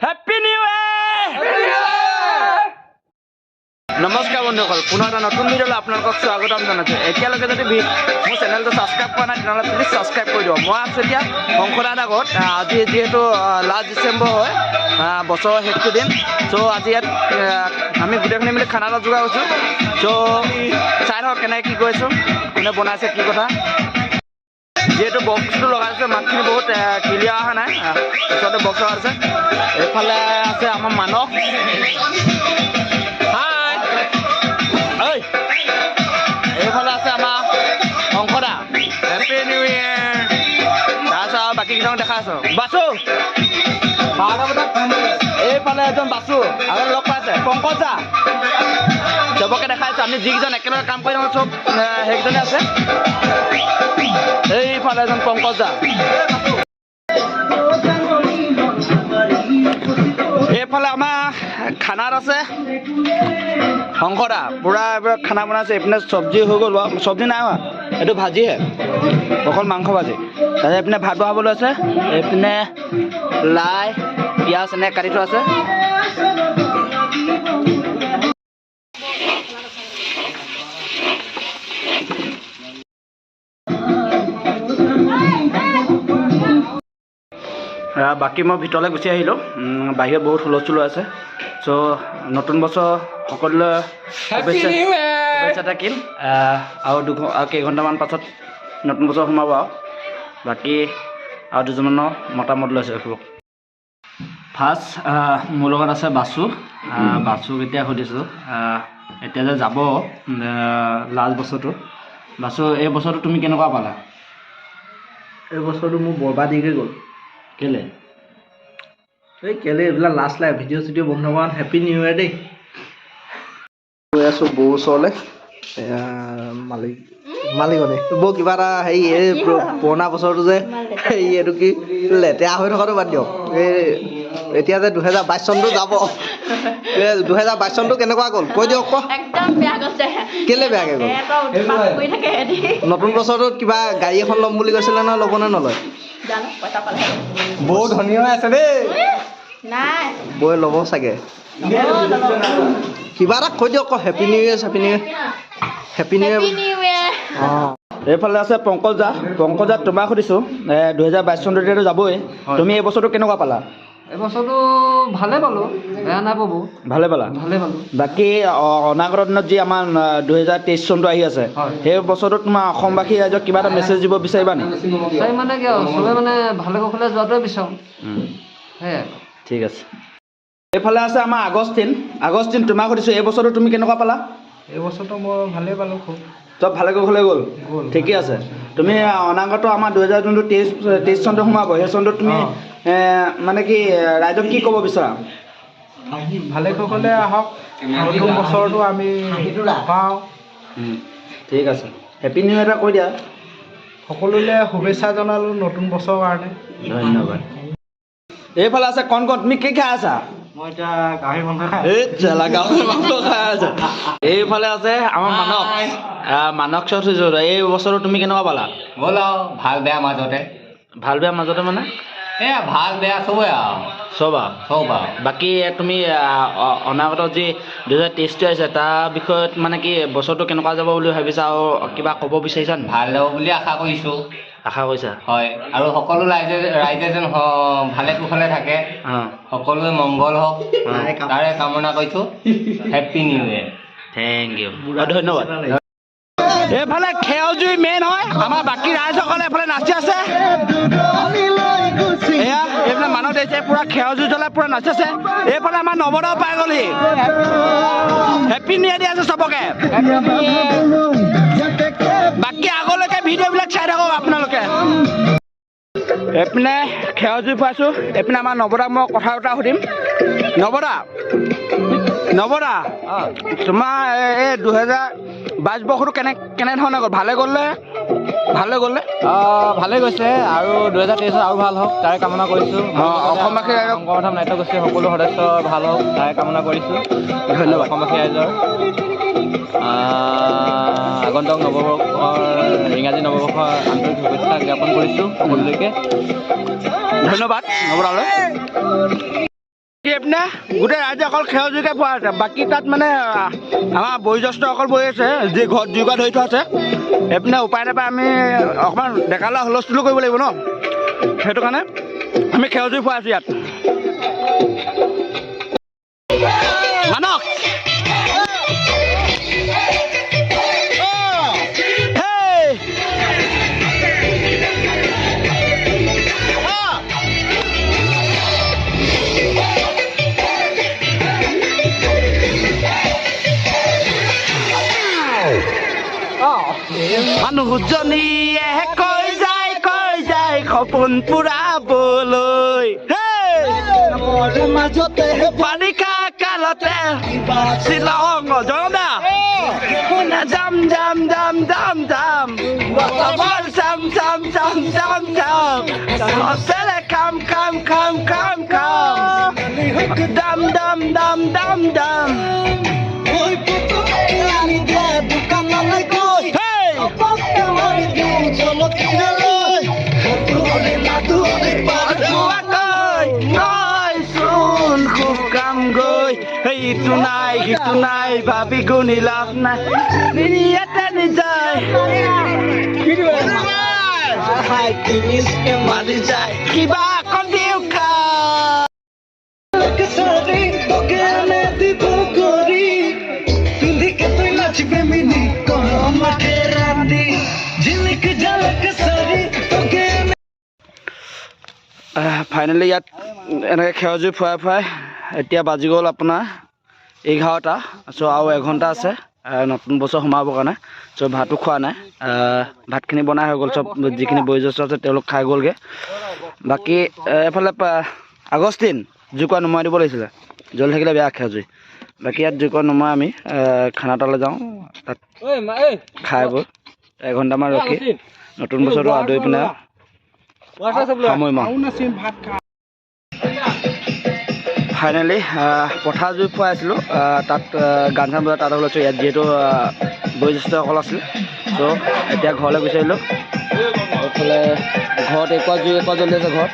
Happy new ইয়াৰ নমস্কাৰ বন্ধুসকল পুনৰ এটা নতুন ভিডিঅ'লৈ আপোনালোকক স্বাগতম জনাইছোঁ এতিয়ালৈকে যদি মোৰ চেনেলটো ছাবস্ক্ৰাইব কৰা নাই তেনেহ'লে প্লিজ ছাবস্ক্ৰাইব কৰি দিব মই আছোঁ এতিয়া শংকৰদাৰ আগত আজি যিহেতু লাষ্ট ডিচেম্বৰ হয় বছৰৰ শেষটো দিন চ' আজি ইয়াত আমি গোটেইখিনি মিলি খানা এটা যোগাৰ কৰিছোঁ চ' চাই থাকক কেনেকৈ কি কৰিছোঁ কোনে বনাইছে কি কথা যিহেতু বক্সটো লগাইছে মাতখিনি বহুত ক্লিয়াৰ অহা নাই ওচৰতে বক্স আছে এইফালে আছে আমাৰ মানস এইফালে আছে আমাৰ শংকৰদা হেপী নিউ ইয়েৰ তাৰপিছত আৰু বাকী কেইজনক দেখাই আছোঁ বাছু এইফালে এজন বাছু আৰু লগ পাইছে পংকজ দা চবকে দেখাইছোঁ আমি যিকেইজন একেলগে কাম কৰি থাকোঁ চব সেইকেইজনে আছে এইফালে এজন পংকজ দা এইফালে আমাৰ খানাত আছে শংকৰদা পূৰা এইবিলাক খানা বনাইছে এইপিনে চব্জি হৈ গ'ল চব্জি নাই হোৱা এইটো ভাজিহে অকল মাংস ভাজি তাৰপিছত এইপিনে ভাত বহাবলৈ আছে এইপিনে লাই পিঁয়াজ এনেকৈ কাটি থোৱা আছে বাকী মই ভিতৰলৈ গুচি আহিলোঁ বাহিৰত বহুত হুলস্থুল আছে চ' নতুন বছৰ সকলোলৈ শুভেচ্ছা থাকিল আৰু কেইঘণ্টামান পাছত নতুন বছৰ সোমাব আৰু বাকী আৰু দুজনমানৰ মতামত লৈছে ফাৰ্ষ্ট মোৰ লগত আছে বাছুক এতিয়া সুধিছোঁ এতিয়া যে যাব লাষ্ট বছৰটো বাছু এই বছৰটো তুমি কেনেকুৱা পালা এই বছৰটো মোৰ বৰবাদিকৈ গ'ল কেলে এইবিলাক লাষ্ট লাইভ ভিডিঅ' চিডিঅ' বন্ধ কৰা হেপী নিউ ইয়েৰ দেই গৈ আছোঁ বৌ ওচৰলৈ মালিকনে বৌ কিবা এটা হেৰি এই পুৰণা বছৰটো যে হেৰি এইটো কি লেতেৰা হৈ থকাটো বাদ দিয়ক এই এতিয়া যে 2022 চনটো যাব 2022 চনটো কেনেকুৱা গ'ল কৈ দিয়ক আকৌ কেলে বেয়াকৈ গ'ল নতুন বছৰটোত কিবা গাড়ী এখন ল'ম বুলি কৈছিলে নহয় ল'ব নে নলয় বহুত ধনী হৈ আছে দেই বৈ ল'ব চাগে কিবা এটা কৈ দিয়ক আকৌ happy new year happy new year অঁ এইফালে আছে পংকজ দা তোমাক সুধিছোঁ 2022 চনটো এতিয়াতো যাবই তুমি এই বছৰটো কেনেকুৱা পালা এই বছৰটো ভালে পালোঁ বেয়া নাপাব ভালে পালোঁ বাকী অনাগত দিনত যি আমাৰ 2023 চনটো আহি আছে সেই বছৰটোত তোমাৰ অসমবাসী ৰাইজক কিবা এটা মেছেজ দিব বিচাৰিবা নেকি মানে কি আৰু চবে মানে ভালে কুশলে যোৱাটোৱে বিচাৰোঁ সেয়াই ঠিক আছে এইফালে আছে আমাৰ আগষ্টিন তোমাক সুধিছোঁ এই বছৰটো তুমি কেনেকুৱা পালা এই বছৰটো মই ভালেই পালোঁ খুব চব ভালে কুশলে গ'ল ঠিকে আছে তুমি অনাগত আমাৰ 2023 চনটো সোমাব সেই চনটোত তুমি মানে কি ৰাইজক কি ক'ব বিচৰা ভালে কুশলে আহক নতুন বছৰটো আমি পাওঁ ঠিক আছে হেপী নিউ ইয়েৰ কৈ দিয়া সকলোলৈ শুভেচ্ছা জনালোঁ নতুন বছৰৰ কাৰণে ধন্যবাদ এইফালে আছে কণ তুমি কি খাই আছা মই এতিয়া গাহৰি মাংস খাই আছা এইফালে আছে আমাৰ মানস চৌধুৰী এই বছৰটো তুমি কেনেকুৱা পালা গ'ল আৰু ভাল বেয়া মাজতে মানে এয়া ভাল বেয়া চবই আৰু চব বাকী তুমি অনাগত যি 2023টো আহিছে তাৰ বিষয়ত মানে কি বছৰটো কেনেকুৱা যাব বুলি ভাবিছা আৰু কিবা ক'ব বিচাৰিছা নেকি ভাল যাব বুলি আশা কৰিছোঁ হয় আৰু সকলো ৰাইজে যেন ভালে কুশলে থাকে সকলোৱে মংগল হওক তাৰে কামনা কৰিছোঁ happy new year thank you ধন্যবাদ এইফালে খেৰজুই মেইন হয় আমাৰ বাকী ৰাইজসকলে এইফালে নাচি আছে এয়া এইফালে মানুহ দিছে পুৰা খেৰজুই জ্বলাই পুৰা নাচি আছে এইফালে আমাৰ নৱদাও পাই গ'লহি হেপী নিউ ইয়েৰ দি আছে চবকে বাকী আগলৈকে ভিডিঅ'বিলাক চাই থাকক আপোনালোকে এইপিনে খেৰজুই পাইছোঁ এইপিনে আমাৰ নৱদাক মই কথা এটা সুধিম নৱদা তোমাৰ এই 2022 বছৰটো কেনেধৰণে গ'ল ভালে গ'লনে ভালে গৈছে আৰু 2023 আৰু ভাল হওক তাৰে কামনা কৰিছোঁ অসমবাসী শংকৰধাম নাট্যগোষ্ঠীৰ সকলো সদস্য ভাল হওক তাৰে কামনা কৰিছোঁ ধন্যবাদ অসমবাসী ৰাইজৰ আগন্তুক নৱবৰ্ষৰ ইংৰাজী নৱবৰ্ষৰ আন্তৰিক শুভেচ্ছা জ্ঞাপন কৰিছোঁ সকলোলৈকে ধন্যবাদ নৱদালৈ এইপিনে গোটেই ৰাইজে অকল সেউজীয়াকৈ পোৱা আছে, বাকী তাত মানে আমাৰ বয়োজ্যেষ্ঠ অকল বহি আছে, যি ঘৰত জুইকুৰা ধৰি থোৱা আছে। এইপিনে উপায় নাপায় আমি অকণমান ডেকা ল'ৰা হুলস্থুলো কৰিব লাগিব ন, সেইটো কাৰণে আমি সেউজুৰি পোৱা আছোঁ ইয়াত। মানক মানুহজনীয়ে কৈ যায় সপোন পুৰাবলৈ, মাজতে বাৰিষা কালতে শ্বিলং জনদা যাম যাম যাম যাম যাম চাম চাম চাম চাম চাম অচেলে খাম খাম খাম খাম খাম দাম দাম দাম দাম দাম ইটো নাই সিটো নাই ভাবি গুণি লাভ নাই ইয়াতে নিজাই মাৰি যায় কিবা অকণ দিও খা ফাইনেলি ইয়াত এনেকৈ সেউজীৰ ফুৱাই ফুৱাই এতিয়া বাজি গ'ল আপোনাৰ 11টা। চ' আৰু এঘণ্টা আছে নতুন বছৰ সোমাবৰ কাৰণে। চ' ভাতো খোৱা নাই, ভাতখিনি বনাই হৈ গ'ল, চব যিখিনি বয়োজ্যেষ্ঠ আছে তেওঁলোক খাই গ'লগৈ। বাকী এফালে আগষ্টিন জুইকুৰা নুমাই দিব লাগিছিলে, জ্বলি থাকিলে বেয়া সেউজুৰি। বাকী ইয়াত জুইকুৰা নুমাই আমি খানা এটালৈ যাওঁ, তাত খাই বৈ এঘণ্টামান ৰখি নতুন বছৰটো আদৰি পিনে সামৰিম। ফাইনেলি পথাৰ জুই ফুৱাই আছিলোঁ, তাত গান চান বজাই তাত ওলাইছোঁ। ইয়াত যিহেতু বয়োজ্যেষ্ঠসকল আছিল, চ' এতিয়া ঘৰলৈ গুচি আহিলোঁ। এইফালে ঘৰত একুৱা জুই একুৱা জ্বলি আছে ঘৰত।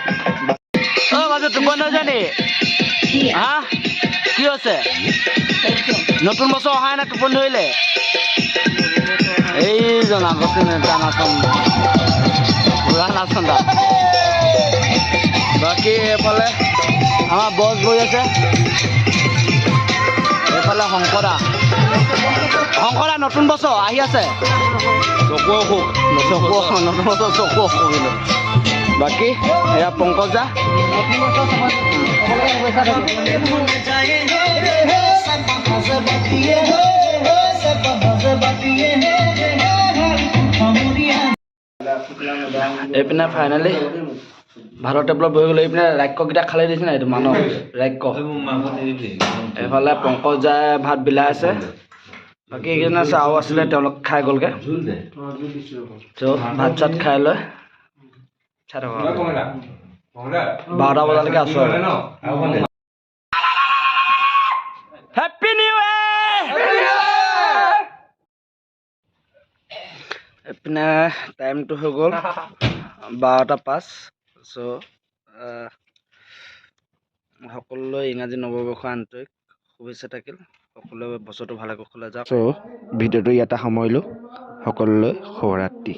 অঁ মাজু টোপনি হৈছে নি? হা কি হৈছে? নতুন বছৰ অহাই নাই টোপনি ধৰিলে? এইজন আগতে নেতা নাচন পুৰা নাচন তাত। বাকী এইফালে আমাৰ বছ বহি আছে, এইফালে শংকৰা নতুন বছৰ আহি আছে, চকু অসুখ নতুন বছৰ চকু অসুখ কিন্তু। বাকী এয়া পংকজা এইপিনে ফাইনেলি ভাতৰ টেবুলত বহি গ'লো। এইপিনে ৰাক্ষসকেইটা খালে দিছে নাই, এইটো মানুহ ৰাক্ষস। এইফালে পংকজাই ভাত বিলাই আছে, বাকী এইকেইজনে চাও আছিলে তেওঁলোক খাই গ'লগৈ। চ' ভাত চাত খাই লৈ চাই থকা 12টা বজালৈকে আছোঁ আৰু। Happy new year! এইপিনে টাইমটো হৈ গ'ল 12:05। চ' সকলোলৈ ইংৰাজী নৱবৰ্ষৰ আন্তৰিক শুভেচ্ছা থাকিল। সকলোৱে বছৰটো ভালে কুশলে যাওক। চ' ভিডিঅ'টো ইয়াতে সামৰিলোঁ। সকলোলৈ শুভৰাত্ৰি।